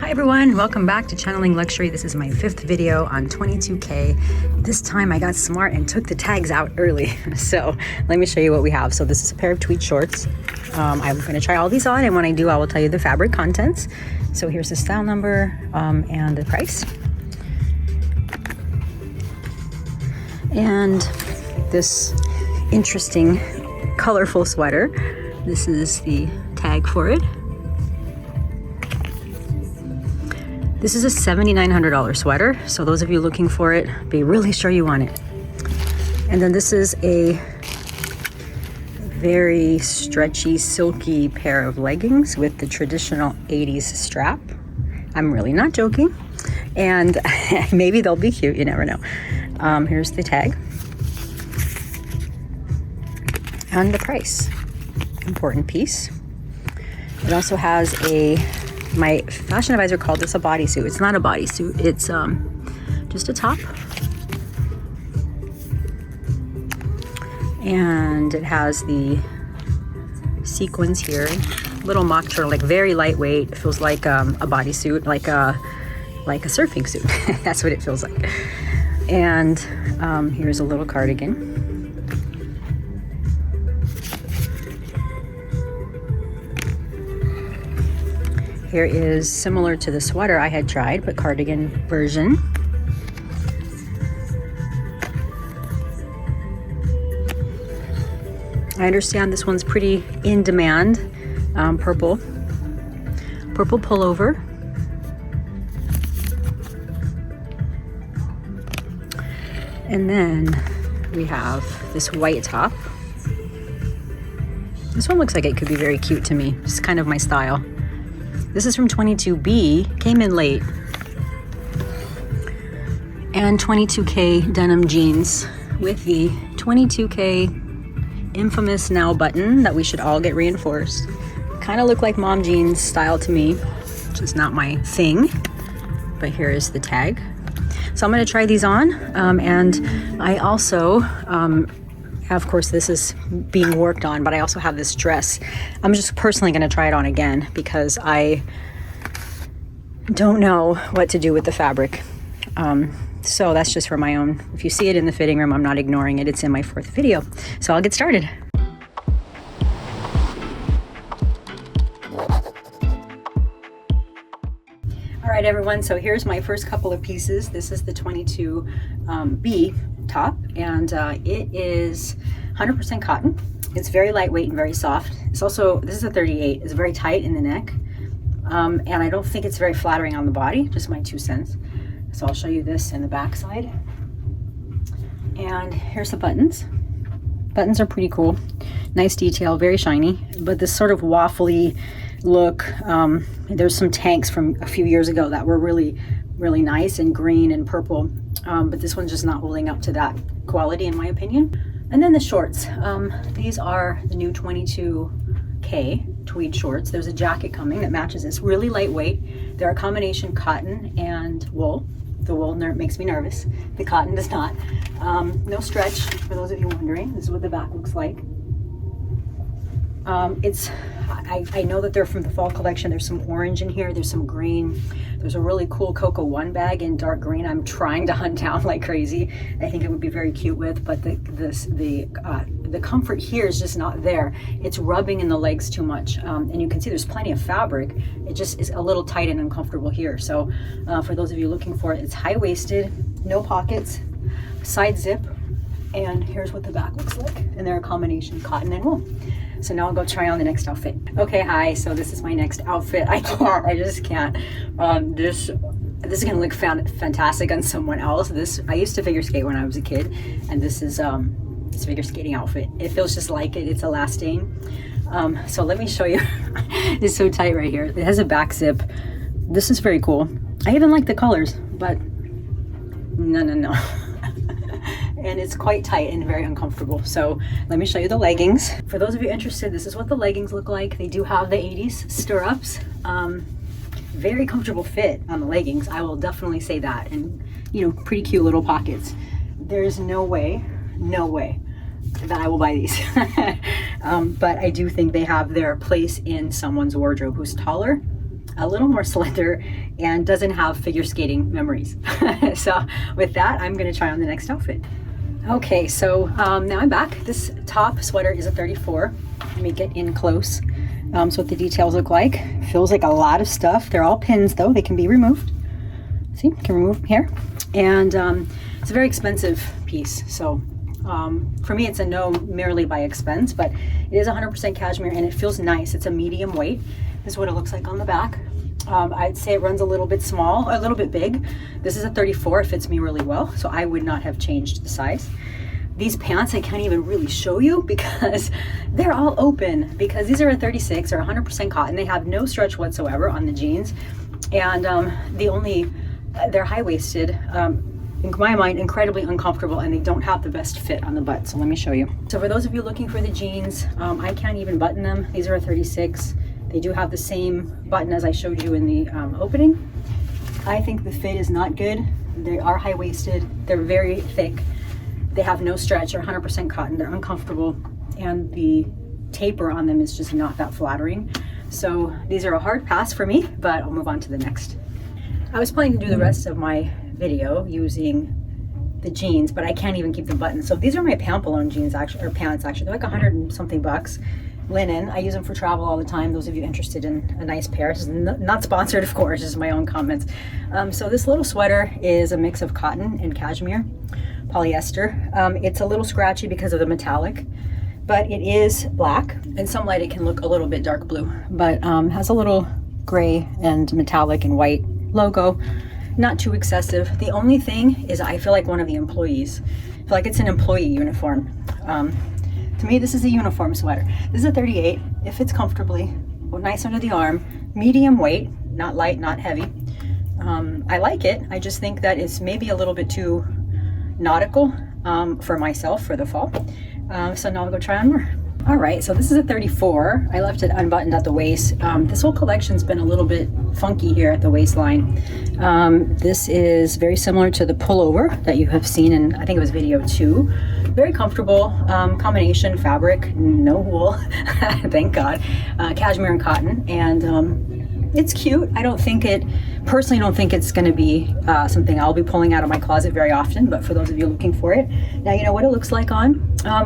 Hi everyone, welcome back to Channeling Luxury. This is my 5th video on 22K. This time I got smart and took the tags out early. So let me show you what we have. So this is a pair of tweed shorts. I'm going to try all these on, and when I do, I will tell you the fabric contents. So here's the style number and the price. And this interesting, colorful sweater. This is the tag for it. This is a $7,900 sweater, so those of you looking for it, be really sure you want it. And then this is a very stretchy, silky pair of leggings with the traditional 80s strap. I'm really not joking. And maybe they'll be cute, you never know. Here's the tag. And the price. Important piece. It also has my fashion advisor called this a bodysuit. It's not a bodysuit. It's just a top. And it has the sequins here. Little mock turtleneck, very lightweight. It feels like a bodysuit, like a surfing suit. That's what it feels like. And here's a little cardigan. Here is similar to the sweater I had tried, but cardigan version. I understand this one's pretty in demand. Purple pullover. And then we have this white top. This one looks like it could be very cute to me. It's kind of my style. This is from 22B, came in late. And 22K denim jeans with the 22K infamous now button that we should all get reinforced. Kind of look like mom jeans style to me, which is not my thing. But here is the tag. So I'm going to try these on. And I also, of course, this is being worked on, but I also have this dress. I'm just personally going to try it on again because I don't know what to do with the fabric. So that's just for my own. If you see it in the fitting room, I'm not ignoring it. It's in my 4th video. So I'll get started. All right, everyone. So here's my first couple of pieces. This is the 22B top, and it is 100% cotton. It's very lightweight and very soft. It's also, this is a 38. It's very tight in the neck, and I don't think it's very flattering on the body. Just my 2 cents. So I'll show you this in the back side. And here's the buttons. Buttons are pretty cool. Nice detail, very shiny, but this sort of waffly look. There's some tanks from a few years ago that were really nice and green and purple, but this one's just not holding up to that quality in my opinion. And then the shorts. These are the new 22K tweed shorts. There's a jacket coming that matches this. Really lightweight. They're a combination cotton and wool. The wool makes me nervous. The cotton does not. No stretch, for those of you wondering. This is what the back looks like. I know that they're from the fall collection. There's some orange in here. There's some green. There's a really cool Cocoa 1 bag in dark green. I'm trying to hunt down like crazy. I think it would be very cute with, but the comfort here is just not there. It's rubbing in the legs too much. And you can see there's plenty of fabric. It just is a little tight and uncomfortable here. So for those of you looking for it, it's high-waisted, no pockets, side zip, and here's what the back looks like. And they're a combination cotton and wool. So now I'll go try on the next outfit. Okay, hi, so this is my next outfit. I just can't. This is gonna look fantastic on someone else. I used to figure skate when I was a kid, and this is this figure skating outfit. It feels just like it. It's elastic. So let me show you. It's so tight right here. It has a back zip. This is very cool. I even like the colors, but no. And it's quite tight and very uncomfortable. So let me show you the leggings. For those of you interested, this is what the leggings look like. They do have the 80s stirrups. Very comfortable fit on the leggings. I will definitely say that. And pretty cute little pockets. There's no way that I will buy these. But I do think they have their place in someone's wardrobe who's taller, a little more slender, and doesn't have figure skating memories. So with that, I'm gonna try on the next outfit. Okay, so now I'm back. This top sweater is a 34. Let me get in close. So what the details look like. Feels like a lot of stuff. They're all pins though, they can be removed. See, can remove here. And it's a very expensive piece. So for me, it's a no merely by expense, but it is 100% cashmere and it feels nice. It's a medium weight. This is what it looks like on the back. I'd say it runs a little bit small, a little bit big. This is a 34, it fits me really well, so I would not have changed the size. These pants I can't even really show you because they're all open, because these are a 36 or 100% cotton. They have no stretch whatsoever on the jeans, and they're high-waisted. In my mind, incredibly uncomfortable, and they don't have the best fit on the butt, so let me show you. So for those of you looking for the jeans, I can't even button them. These are a 36. They do have the same button as I showed you in the opening. I think the fit is not good. They are high-waisted, they're very thick. They have no stretch, they're 100% cotton, they're uncomfortable, and the taper on them is just not that flattering. So these are a hard pass for me, but I'll move on to the next. I was planning to do the rest of my video using the jeans, but I can't even keep the buttons. So these are my pantaloon jeans, actually, or pants actually. They're like 100 and something bucks. Linen. I use them for travel all the time. Those of you interested in a nice pair. This is not sponsored, of course, just my own comments. So this little sweater is a mix of cotton and cashmere, polyester. It's a little scratchy because of the metallic, but it is black. In some light it can look a little bit dark blue, but has a little gray and metallic and white logo. Not too excessive. The only thing is I feel like one of the employees. I feel like it's an employee uniform. To me, this is a uniform sweater. This is a 38. It fits comfortably, nice under the arm, medium weight, not light, not heavy. I like it. I just think that it's maybe a little bit too nautical for myself for the fall. So now I'll go try on more. All right, so this is a 34. I left it unbuttoned at the waist. This whole collection's been a little bit funky here at the waistline. This is very similar to the pullover that you have seen in, I think it was video 2. Very comfortable combination fabric, no wool, thank God. Cashmere and cotton, and it's cute. I personally don't think it's gonna be something I'll be pulling out of my closet very often, but for those of you looking for it, now you know what it looks like on.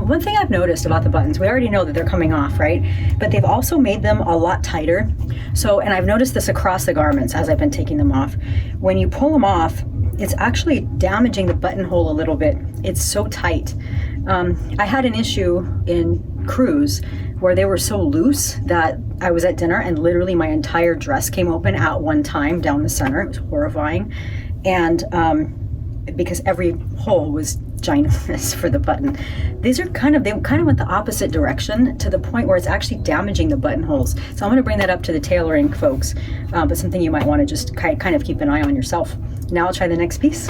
One thing I've noticed about the buttons, we already know that they're coming off, right? But they've also made them a lot tighter. So, and I've noticed this across the garments as I've been taking them off. When you pull them off, it's actually damaging the buttonhole a little bit. It's so tight. I had an issue in cruise where they were so loose that I was at dinner and literally my entire dress came open at one time down the center. It was horrifying. And because every hole was ginormous for the button. They kind of went the opposite direction to the point where it's actually damaging the buttonholes. So I'm going to bring that up to the tailoring folks, but something you might want to just kind of keep an eye on yourself. Now I'll try the next piece.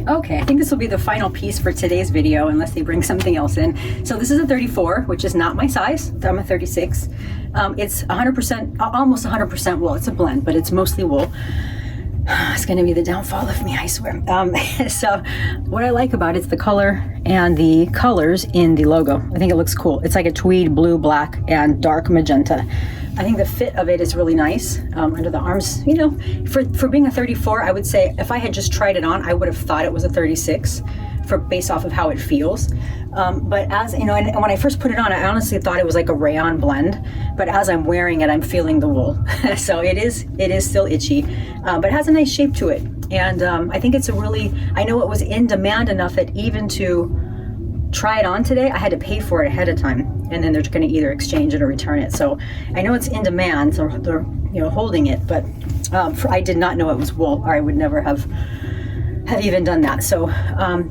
Okay, I think this will be the final piece for today's video unless they bring something else in. So this is a 34, which is not my size. I'm a 36. It's 100%, almost 100% wool. It's a blend, but it's mostly wool. It's going to be the downfall of me, I swear. So what I like about it's the color and the colors in the logo. I think it looks cool. It's like a tweed, blue, black, and dark magenta. I think the fit of it is really nice under the arms. You know, for being a 34, I would say if I had just tried it on, I would have thought it was a 36 based off of how it feels. But as you know, and when I first put it on, I honestly thought it was like a rayon blend. But as I'm wearing it, I'm feeling the wool. So it is still itchy, but it has a nice shape to it. And I think it's I know it was in demand enough that even to try it on today, I had to pay for it ahead of time. And then they're going to either exchange it or return it. So I know it's in demand, so they're holding it. But I did not know it was wool, or I would never have even done that. So,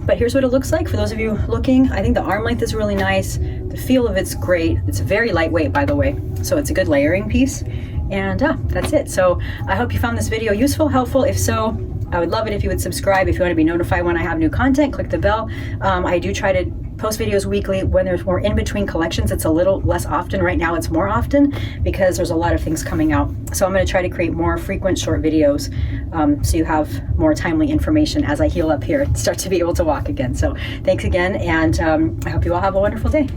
but here's what it looks like for those of you looking. I think the arm length is really nice. The feel of it's great. It's very lightweight, by the way. So it's a good layering piece. And that's it. So I hope you found this video useful, helpful. If so, I would love it if you would subscribe. If you want to be notified when I have new content, click the bell. I do try to post videos weekly. When there's more in between collections, it's a little less often. Right now it's more often because there's a lot of things coming out. So I'm going to try to create more frequent short videos so you have more timely information as I heal up here and start to be able to walk again. So thanks again, and I hope you all have a wonderful day.